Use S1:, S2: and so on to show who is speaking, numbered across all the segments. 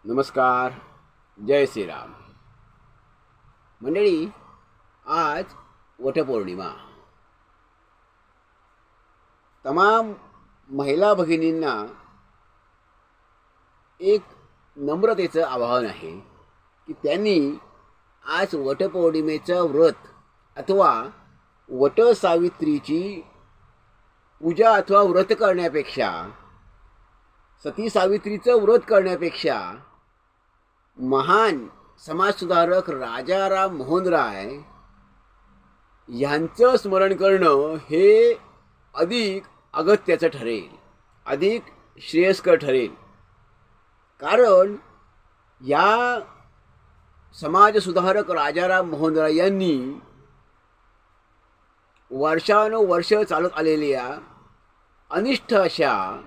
S1: नमस्कार. जय श्रीराम. मंडळी, आज वटपौर्णिमा. तमाम महिला भगिनींना एक नम्रतेचं आवाहन आहे की त्यांनी आज वटपौर्णिमेचं व्रत अथवा वटसावित्रीची पूजा अथवा व्रत करण्यापेक्षा, सती सावित्रीचं व्रत करण्यापेक्षा महान समाजसुधारक राजाराम मोहन राय यांचं स्मरण करणं हे अधिक अगत्याचं ठरेल, अधिक श्रेयस्कर ठरेल. कारण या समाजसुधारक राजाराम मोहन राय यांनी वर्षानुवर्ष चालत आलेल्या अनिष्ट अशा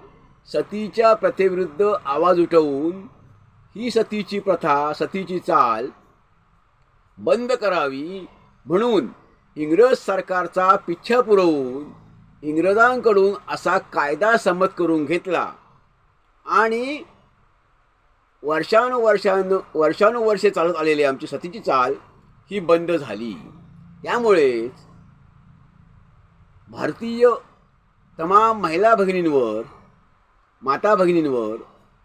S1: सतीच्या प्रथेविरुद्ध आवाज उठवून ही सतीची प्रथा, सतीची चाल बंद करावी म्हणून इंग्रज सरकारचा पिच्छा पुरवून इंग्रजांकडून असा कायदा संमत करून घेतला आणि वर्षानुवर्षे चालत आलेली आमची सतीची चाल ही बंद झाली. त्यामुळेच भारतीय तमाम महिला भगिनींवर, माता भगिनींवर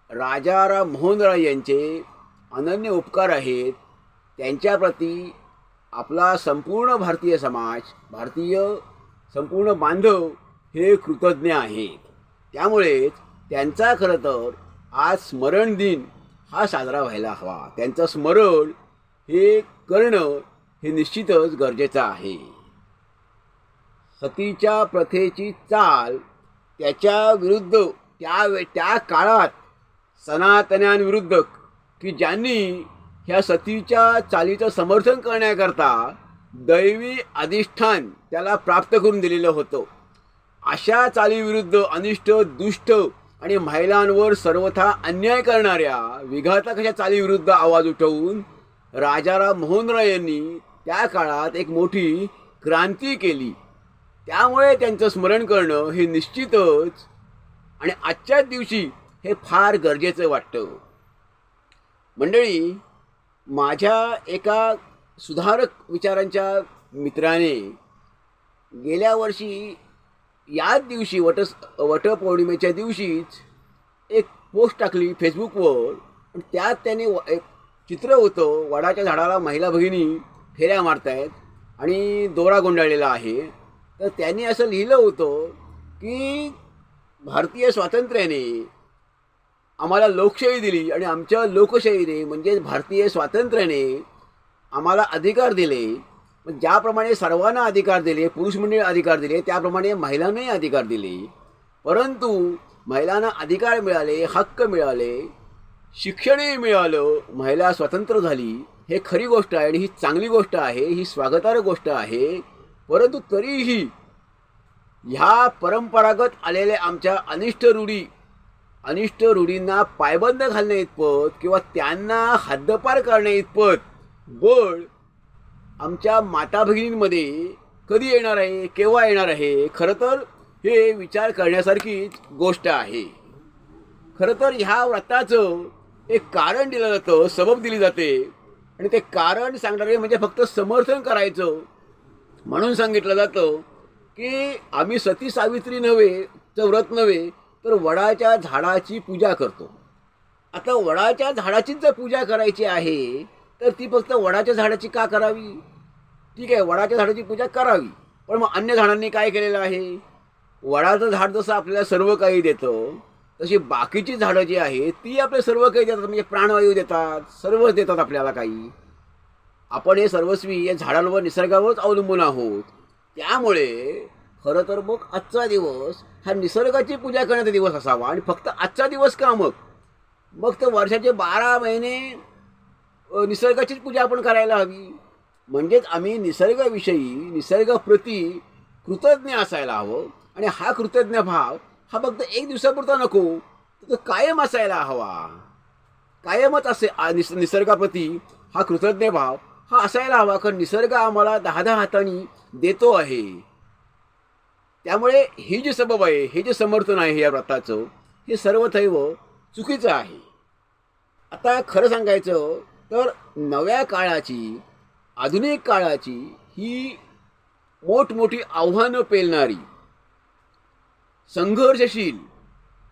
S1: राजाराम मोहन राय यांचे अनन्य उपकार आहेत. त्यांच्याप्रती आपला संपूर्ण भारतीय समाज, भारतीय संपूर्ण बांधव हे कृतज्ञ आहेत. त्यामुळेच त्यांचा खरं तर आज स्मरण दिन हा साजरा व्हायला हवा. त्यांचं स्मरण हे करणं हे निश्चितच गरजेचं आहे. सतीच्या प्रथेची चाल त्याच्या विरुद्ध त्या काळात सनातन्यांविरुद्ध की ज्यांनी ह्या सतीच्या चालीचं समर्थन करण्याकरता दैवी अधिष्ठान त्याला प्राप्त करून दिलेलं होतं, अशा चालीविरुद्ध अनिष्ट, दुष्ट आणि महिलांवर सर्वथा अन्याय करणाऱ्या विघातक अशा चालीविरुद्ध आवाज उठवून राजाराम मोहन राय यांनी त्या काळात एक मोठी क्रांती केली. त्यामुळे त्यांचं स्मरण करणं हे निश्चितच आणि आजच्याच दिवशी हे फार गरजेचं वाटतं. मंडळी, माझ्या एका सुधारक विचारांच्या मित्राने गेल्या वर्षी याच दिवशी वटपौर्णिमेच्या दिवशीच एक पोस्ट टाकली फेसबुकवर. त्यात त्याने एक चित्र होतं, वडाच्या झाडाला महिला भगिनी फेऱ्या मारतायत आणि दोरा गुंडाळलेला आहे. तर त्यांनी असं लिहिलं होतं की भारतीय स्वातंत्र्याने आम्हाला लोकशाही दिली आणि आमच्या लोकशाहीने म्हणजे भारतीय स्वातंत्र्याने आम्हाला अधिकार दिले. ज्याप्रमाणे सर्वांना अधिकार दिले, पुरुष मंडळी अधिकार दिले, त्याप्रमाणे महिलांनाही अधिकार दिले. परंतु महिलांना अधिकार मिळाले, हक्क मिळाले, शिक्षणही मिळालं, महिला स्वतंत्र झाली. हे खरी गोष्ट आहे आणि ही चांगली गोष्ट आहे, ही स्वागतार्ह गोष्ट आहे. परंतु तरीही ह्या परंपरागत आलेल्या आमच्या अनिष्ट रूढींना पायबंद घालण्या इतपत किंवा त्यांना हद्दपार करण्या इतपत बळ आमच्या माता भगिनींमध्ये कधी येणार आहे, केव्हा येणार आहे, खरं तर हे विचार करण्यासारखीच गोष्ट आहे. खरं तर ह्या व्रताचं एक कारण दिलं जातं, सबब दिली जाते आणि ते कारण सांगणारे म्हणजे फक्त समर्थन करायचं म्हणून सांगितलं जातं की आम्ही सती सावित्री व्रत नव्हे तर वडाच्या झाडाची पूजा करतो. आता वडाच्या झाडाचीच जर पूजा करायची आहे तर ती फक्त वडाच्या झाडाची का करावी? ठीक आहे, वडाच्या झाडाची पूजा करावी, पण मग अन्य झाडांनी काय केलेलं आहे? वडाचं झाड जसं आपल्याला सर्व काही देतं तशी बाकीची झाडं जी आहेत ती आपल्याला सर्व काही देतात, म्हणजे प्राणवायू देतात, सर्वच देतात आपल्याला काही. आपण हे सर्वस्वी या झाडांवर, निसर्गावरच अवलंबून आहोत. त्यामुळे खरं तर मग आजचा दिवस हा निसर्गाची पूजा करण्याचा दिवस असावा. आणि फक्त आजचा दिवस का? मग तर वर्षाचे 12 महिने निसर्गाचीच पूजा आपण करायला हवी. म्हणजेच आम्ही निसर्गाविषयी, निसर्गाप्रती कृतज्ञ असायला हवं. आणि हा कृतज्ञ भाव हा फक्त एक दिवसापुरता नको, तर कायम असायला हवा. कायमच निसर्गाप्रती हा कृतज्ञ भाव हा असायला हवा. कारण निसर्ग आम्हाला 10 हातांनी देतो आहे. त्यामुळे ही जी सबब आहे, हे जे समर्थन आहे या व्रताचं, हे सर्वथैव चुकीचं आहे. आता खरं सांगायचं तर नव्या काळाची, आधुनिक काळाची ही मोठमोठी आव्हानं पेलणारी, संघर्षशील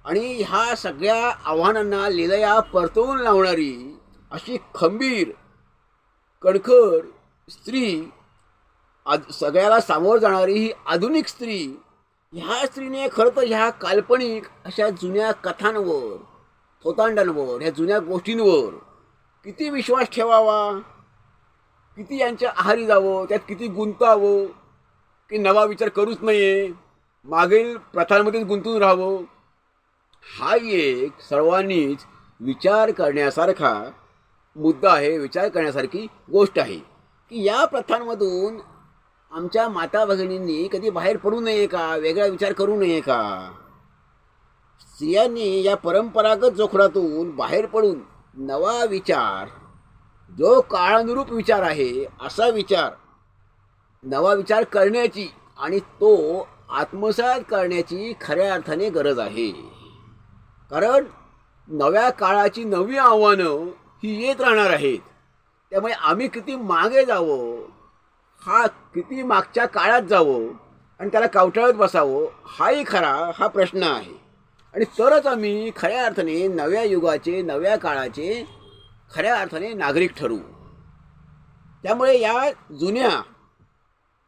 S1: आणि ह्या सगळ्या आव्हानांना लिलया परतवून लावणारी अशी खंबीर, कणखर स्त्री, सगळ्याला सामोरं जाणारी ही आधुनिक स्त्री, ह्या स्त्रीने खरं तर ह्या काल्पनिक अशा जुन्या कथांवर, थोतांडांवर, ह्या जुन्या गोष्टींवर किती विश्वास ठेवावा, किती यांच्या आहारी जावं, त्यात किती गुंतावं, की नवा विचार करूच नये, मागील प्रथांमध्येच गुंतून राहावं. हा एक सर्वांनीच विचार करण्यासारखा मुद्दा आहे, विचार करण्यासारखी गोष्ट आहे की या प्रथांमधून आमच्या माता भगिनींनी कधी बाहेर पडू नये का, वेगळा विचार करू नये का. स्त्रियांनी या परंपरागत जोखडातून बाहेर पडून नवा विचार, जो काळानुरूप विचार आहे असा विचार, नवा विचार करण्याची आणि तो आत्मसात करण्याची खऱ्या अर्थाने गरज आहे. कारण नव्या काळाची नवी आव्हानं ही येत राहणार आहेत. त्यामुळे आम्ही किती मागे जावं, हा किती मागच्या काळात जावं आणि त्याला कवटाळत बसावं, हाही हा प्रश्न आहे. आणि तरच आम्ही खऱ्या अर्थाने नव्या युगाचे, नव्या काळाचे खऱ्या अर्थाने नागरिक ठरवू. त्यामुळे या जुन्या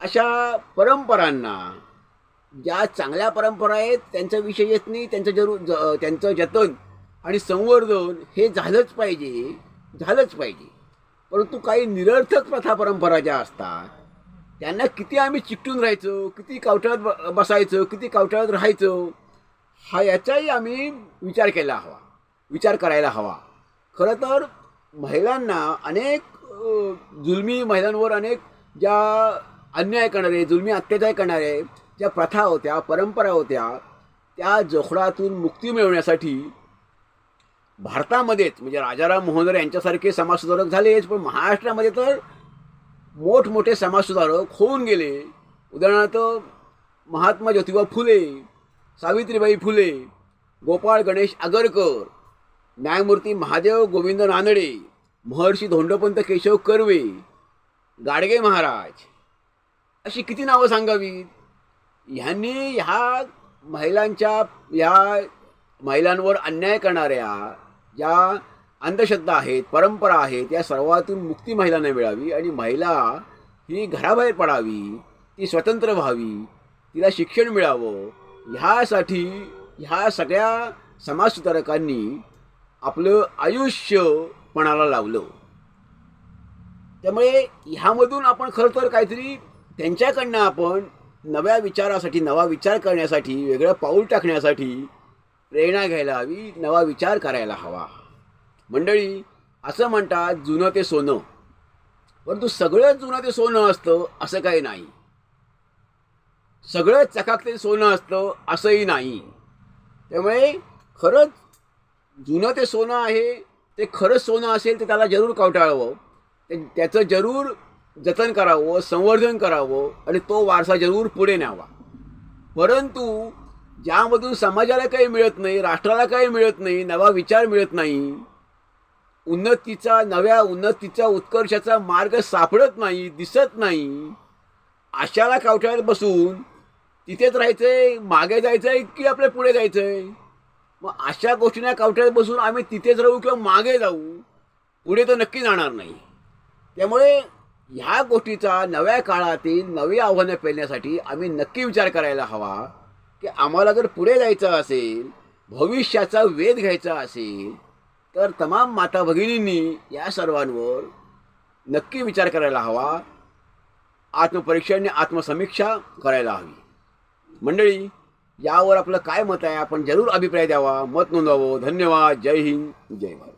S1: अशा परंपरांना, ज्या चांगल्या परंपरा आहेत त्यांचा विषय येत नाही, त्यांचं जतन आणि संवर्धन हे झालंच पाहिजे. परंतु काही निरर्थक प्रथा परंपरा ज्या असतात त्यांना किती आम्ही चिकटून राहायचं, किती कवटाळत बसायचं, किती कवटाळत राहायचं, हा याचाही आम्ही विचार करायला हवा. खरं तर महिलांना अनेक जुलमी, महिलांवर अनेक ज्या अन्याय करणारे, जुलमी अत्याचार करणारे ज्या प्रथा होत्या, परंपरा होत्या, त्या जोखडातून मुक्ती मिळवण्यासाठी भारतामध्येच म्हणजे राजाराम मोहन राय यांच्यासारखे समाजसुधारक झालेच, पण महाराष्ट्रामध्ये तर मोठमोठे समाजसुधारक होऊन गेले. उदाहरणार्थ महात्मा ज्योतिबा फुले, सावित्रीबाई फुले, गोपाळ गणेश आगरकर, न्यायमूर्ती महादेव गोविंद नानडे, महर्षी धोंडोपंत केशव कर्वे, गाडगे महाराज, अशी किती नावं सांगावीत. ह्यांनी ह्या महिलांवर अन्याय करणाऱ्या ज्या अंधश्रद्धा आहेत, परंपरा आहेत, या सर्वातून मुक्ती महिलांना मिळावी आणि महिला ही घराबाहेर पडावी, ती स्वतंत्र व्हावी, तिला शिक्षण मिळावं, ह्यासाठी ह्या सगळ्या समाजसुधारकांनी आपलं आयुष्य पणाला लावलं. त्यामुळे ह्यामधून आपण खरं तर काहीतरी त्यांच्याकडनं आपण नव्या विचारासाठी, नवा विचार करण्यासाठी, वेगळं पाऊल टाकण्यासाठी प्रेरणा घ्यायला हवी, नवा विचार करायला हवा. मंडळी, असं म्हणतात जुनं ते सोनं, परंतु सगळं जुनं ते सोनं असतं असं काही नाही. सगळं चकाकते सोनं असतं असंही नाही. त्यामुळे खरंच जुनं ते सोनं आहे, ते खरंच सोनं असेल तर त्याला जरूर कवटाळावं, त्याचं जरूर जतन करावं, संवर्धन करावं आणि तो वारसा जरूर पुढे न्यावा. परंतु ज्यामधून समाजाला काही मिळत नाही, राष्ट्राला काही मिळत नाही, नवा विचार मिळत नाही, नव्या उन्नतीचा, उत्कर्षाचा मार्ग सापडत नाही, दिसत नाही, अशाला कवटाळत बसून तिथेच राहायचंय, मागे जायचंय की आपल्या पुढे जायचंय. मग अशा गोष्टींना कवटाळत बसून आम्ही तिथेच राहू किंवा मागे जाऊ, पुढे तर नक्की जाणार नाही. त्यामुळे ह्या गोष्टीचा नव्या काळातील नवी आव्हानं पेलण्यासाठी आम्ही नक्की विचार करायला हवा की आम्हाला जर पुढे जायचं असेल, भविष्याचा वेध घ्यायचा असेल, तर तमाम माता भगिनींनी या सर्वांवर नक्की विचार करायला हवा, आत्मपरीक्षा आणि आत्मसमीक्षा करायला हवी. मंडळी, यावर आपलं काय मत आहे आपण जरूर अभिप्राय द्यावा, मत नोंदवावं. धन्यवाद. जय हिंद, जय भारत.